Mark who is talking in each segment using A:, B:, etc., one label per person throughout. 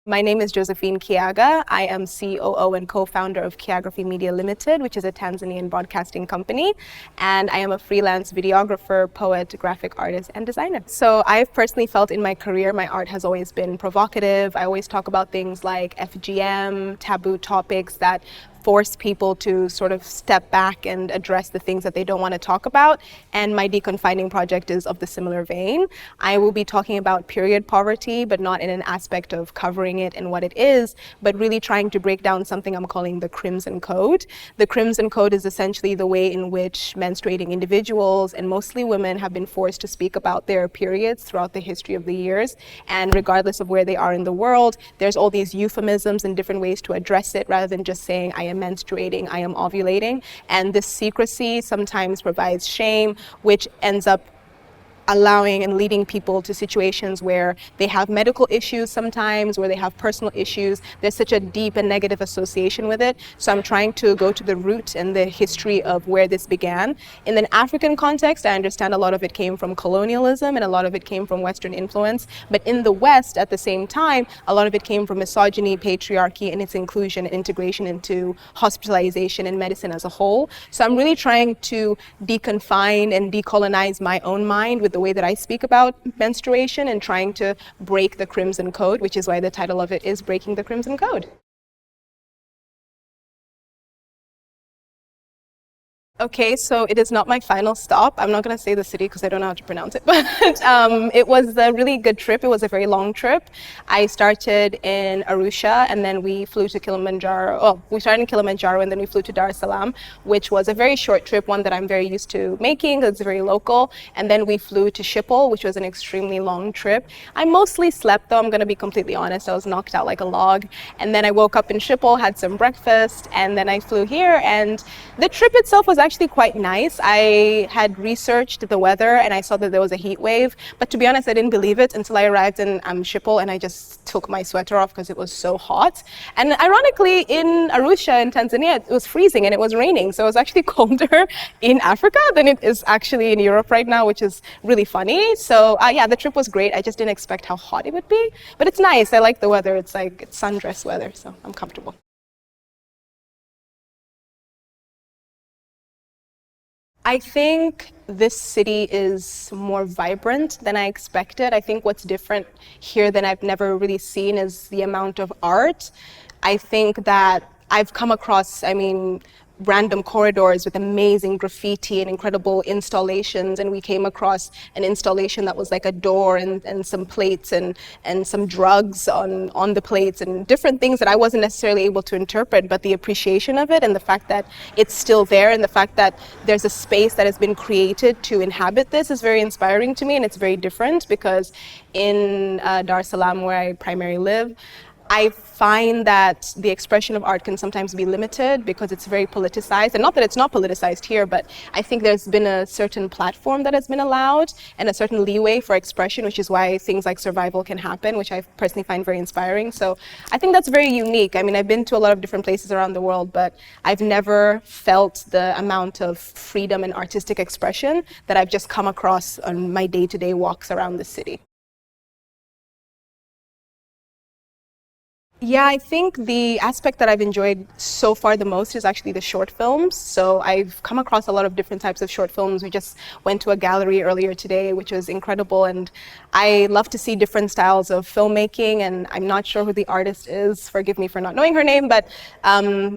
A: My name is Josephine Kiaga. I am COO and co-founder of Kiagraphy Media Limited, which is a Tanzanian broadcasting company. And I am a freelance videographer, poet, graphic artist, and designer. So I've personally felt in my career, my art has always been provocative. I always talk about things like FGM, taboo topics that force people to sort of step back and address the things that they don't want to talk about. And my Deconfining project is of the similar vein. I will be talking about period poverty, but not in an aspect of covering it and what it is, but really trying to break down something I'm calling the Crimson Code. The Crimson Code is essentially the way in which menstruating individuals, and mostly women, have been forced to speak about their periods throughout the history of the years. And regardless of where they are in the world, there's all these euphemisms and different ways to address it rather than just saying, I am menstruating, I am ovulating. And this secrecy sometimes provides shame, which ends up allowing and leading people to situations where they have medical issues sometimes, where they have personal issues. There's such a deep and negative association with it. So I'm trying to go to the root and the history of where this began. In an African context, I understand a lot of it came from colonialism and a lot of it came from Western influence. But in the West, at the same time, a lot of it came from misogyny, patriarchy, and its inclusion and integration into hospitalization and medicine as a whole. So I'm really trying to deconfine and decolonize my own mind with the way that I speak about menstruation and trying to break the Crimson Code, which is why the title of it is Breaking the Crimson Code. Okay, so it is not my final stop. I'm not going to say the city because I don't know how to pronounce it, but it was a really good trip. It was a very long trip. I started in Arusha and then we flew to Kilimanjaro. Oh, we started in Kilimanjaro and then we flew to Dar es Salaam, which was a very short trip, one that I'm very used to making. It's very local. And then we flew to Schiphol, which was an extremely long trip. I mostly slept though, I'm going to be completely honest. I was knocked out like a log. And then I woke up in Schiphol, had some breakfast, and then I flew here. And the trip itself was actually quite nice. I had researched the weather and I saw that there was a heat wave, but to be honest, I didn't believe it until I arrived in Schiphol and I just took my sweater off because it was so hot. And ironically, in Arusha in Tanzania, it was freezing and it was raining. So it was actually colder in Africa than it is actually in Europe right now, which is really funny. So yeah, the trip was great. I just didn't expect how hot it would be, but it's nice. I like the weather. It's sundress weather, so I'm comfortable. I think this city is more vibrant than I expected. I think what's different here than I've never really seen is the amount of art. I think that I've come across, random corridors with amazing graffiti and incredible installations, and we came across an installation that was like a door and some plates and some drugs on the plates and different things that I wasn't necessarily able to interpret, but the appreciation of it and the fact that it's still there and the fact that there's a space that has been created to inhabit this is very inspiring to me, and it's very different because in Dar es Salaam, where I primarily live, I find that the expression of art can sometimes be limited because it's very politicized. And not that it's not politicized here, but I think there's been a certain platform that has been allowed and a certain leeway for expression, which is why things like survival can happen, which I personally find very inspiring. So I think that's very unique. I've been to a lot of different places around the world, but I've never felt the amount of freedom and artistic expression that I've just come across on my day-to-day walks around the city. Yeah, I think the aspect that I've enjoyed so far the most is actually the short films. So I've come across a lot of different types of short films. We just went to a gallery earlier today, which was incredible. And I love to see different styles of filmmaking. And I'm not sure who the artist is, forgive me for not knowing her name, but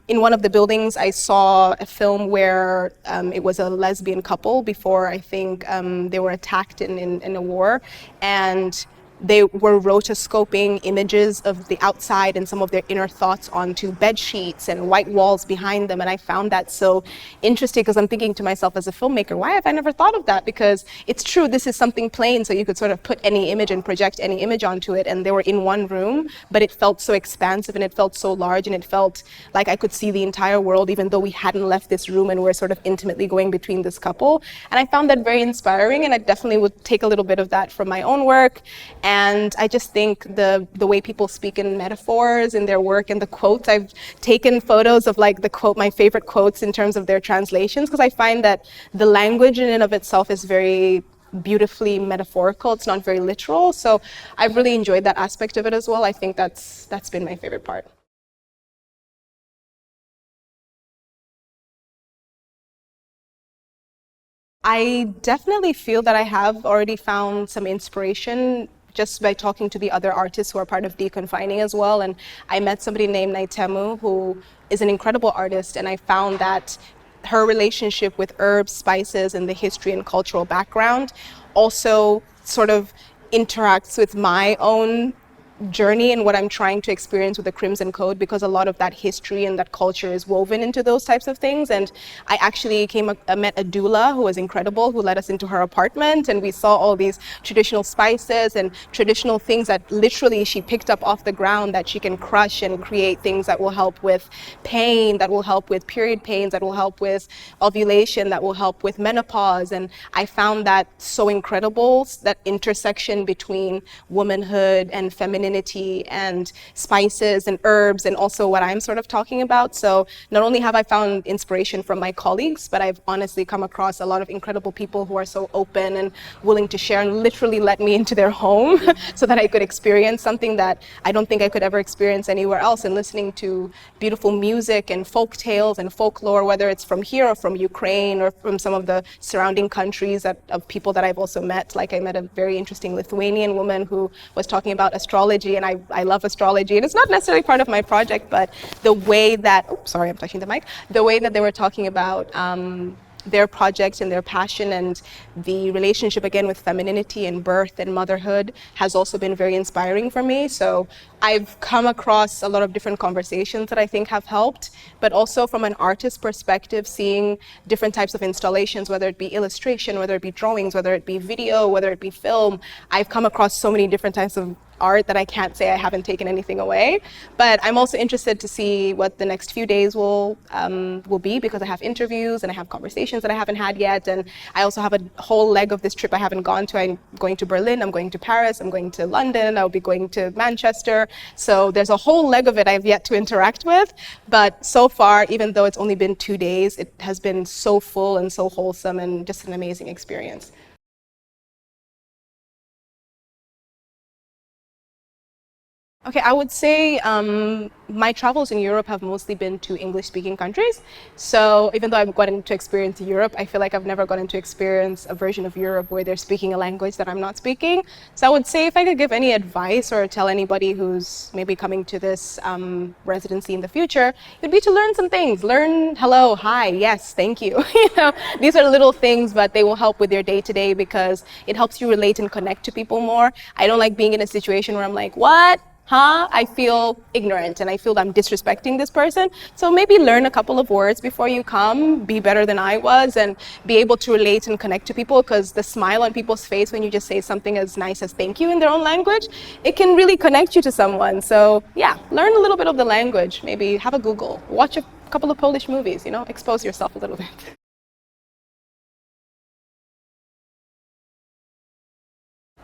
A: in one of the buildings, I saw a film where it was a lesbian couple before, I think, they were attacked in a war. And they were rotoscoping images of the outside and some of their inner thoughts onto bed sheets and white walls behind them. And I found that so interesting because I'm thinking to myself as a filmmaker, why have I never thought of that? Because it's true, this is something plain, so you could sort of put any image and project any image onto it. And they were in one room, but it felt so expansive and it felt so large and it felt like I could see the entire world, even though we hadn't left this room and we're sort of intimately going between this couple. And I found that very inspiring, and I definitely would take a little bit of that from my own work. And I just think the way people speak in metaphors in their work and the quotes, I've taken photos of like my favorite quotes in terms of their translations, because I find that the language in and of itself is very beautifully metaphorical. It's not very literal. So I've really enjoyed that aspect of it as well. I think that's been my favorite part. I definitely feel that I have already found some inspiration just by talking to the other artists who are part of Deconfining as well. And I met somebody named Naitemu who is an incredible artist, and I found that her relationship with herbs, spices, and the history and cultural background also sort of interacts with my own journey and what I'm trying to experience with the Crimson Code, because a lot of that history and that culture is woven into those types of things. And I actually met a doula who was incredible, who led us into her apartment, and we saw all these traditional spices and traditional things that literally she picked up off the ground that she can crush and create things that will help with pain, that will help with period pains, that will help with ovulation, that will help with menopause. And I found that so incredible, that intersection between womanhood and femininity and spices and herbs, and also what I'm sort of talking about. So not only have I found inspiration from my colleagues, but I've honestly come across a lot of incredible people who are so open and willing to share and literally let me into their home so that I could experience something that I don't think I could ever experience anywhere else. And listening to beautiful music and folk tales and folklore, whether it's from here or from Ukraine or from some of the surrounding countries of people that I've also met. Like I met a very interesting Lithuanian woman who was talking about astrology, and I love astrology, and it's not necessarily part of my project, but the way that, oh, sorry, I'm touching the mic, the way that they were talking about their projects and their passion and the relationship again with femininity and birth and motherhood has also been very inspiring for me. So I've come across a lot of different conversations that I think have helped, but also from an artist perspective, seeing different types of installations, whether it be illustration, whether it be drawings, whether it be video, whether it be film. I've come across so many different types of art that I can't say I haven't taken anything away. But I'm also interested to see what the next few days will be, because I have interviews and I have conversations that I haven't had yet. And I also have a whole leg of this trip I haven't gone to. I'm going to Berlin, I'm going to Paris, I'm going to London, I'll be going to Manchester. So there's a whole leg of it I've yet to interact with. But so far, even though it's only been 2 days, it has been so full and so wholesome and just an amazing experience. Okay, I would say my travels in Europe have mostly been to English-speaking countries. So even though I've gotten to experience Europe, I feel like I've never gotten to experience a version of Europe where they're speaking a language that I'm not speaking. So I would say if I could give any advice or tell anybody who's maybe coming to this residency in the future, it would be to learn some things. Learn hello, hi, yes, thank you. These are little things, but they will help with your day-to-day because it helps you relate and connect to people more. I don't like being in a situation where I'm like, what? Huh? I feel ignorant and I feel I'm disrespecting this person. So maybe learn a couple of words before you come, be better than I was, and be able to relate and connect to people, because the smile on people's face when you just say something as nice as thank you in their own language, it can really connect you to someone. So yeah, learn a little bit of the language, maybe have a Google, watch a couple of Polish movies, expose yourself a little bit.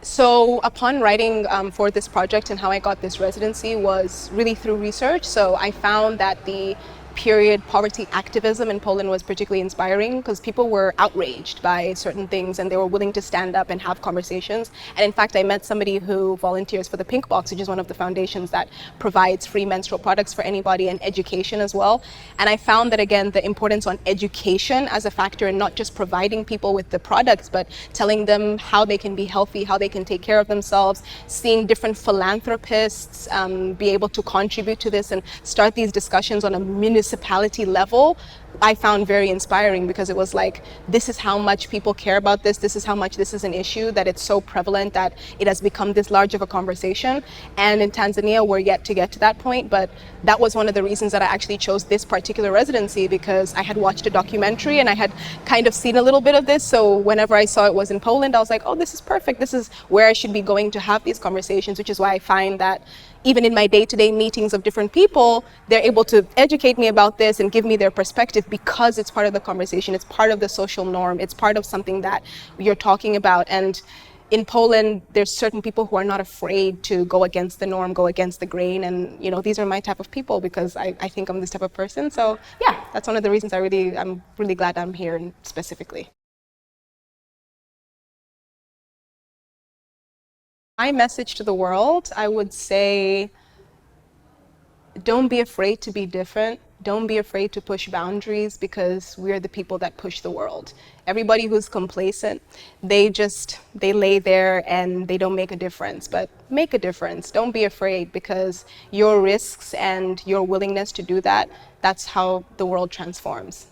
A: So upon writing for this project, and how I got this residency was really through research. So I found that the period poverty activism in Poland was particularly inspiring because people were outraged by certain things and they were willing to stand up and have conversations. And in fact, I met somebody who volunteers for the Pink Box, which is one of the foundations that provides free menstrual products for anybody, and education as well. And I found that, again, the importance on education as a factor in not just providing people with the products, but telling them how they can be healthy, how they can take care of themselves, seeing different philanthropists be able to contribute to this and start these discussions on a municipality level, I found very inspiring, because it was like, this is how much people care about this is how much this is an issue, that it's so prevalent that it has become this large of a conversation. And in Tanzania, we're yet to get to that point, but that was one of the reasons that I actually chose this particular residency, because I had watched a documentary and I had kind of seen a little bit of this. So whenever I saw it was in Poland, I was like, oh, this is perfect. This is where I should be going to have these conversations, which is why I find that even in my day-to-day meetings of different people, they're able to educate me about this and give me their perspective, because it's part of the conversation, it's part of the social norm, it's part of something that you're talking about. And in Poland, there's certain people who are not afraid to go against the norm, go against the grain. And these are my type of people, because I think I'm this type of person. So yeah, that's one of the reasons I'm really glad I'm here specifically. My message to the world, I would say, don't be afraid to be different. Don't be afraid to push boundaries, because we're the people that push the world. Everybody who's complacent, they lay there and they don't make a difference. But make a difference. Don't be afraid, because your risks and your willingness to do that, that's how the world transforms.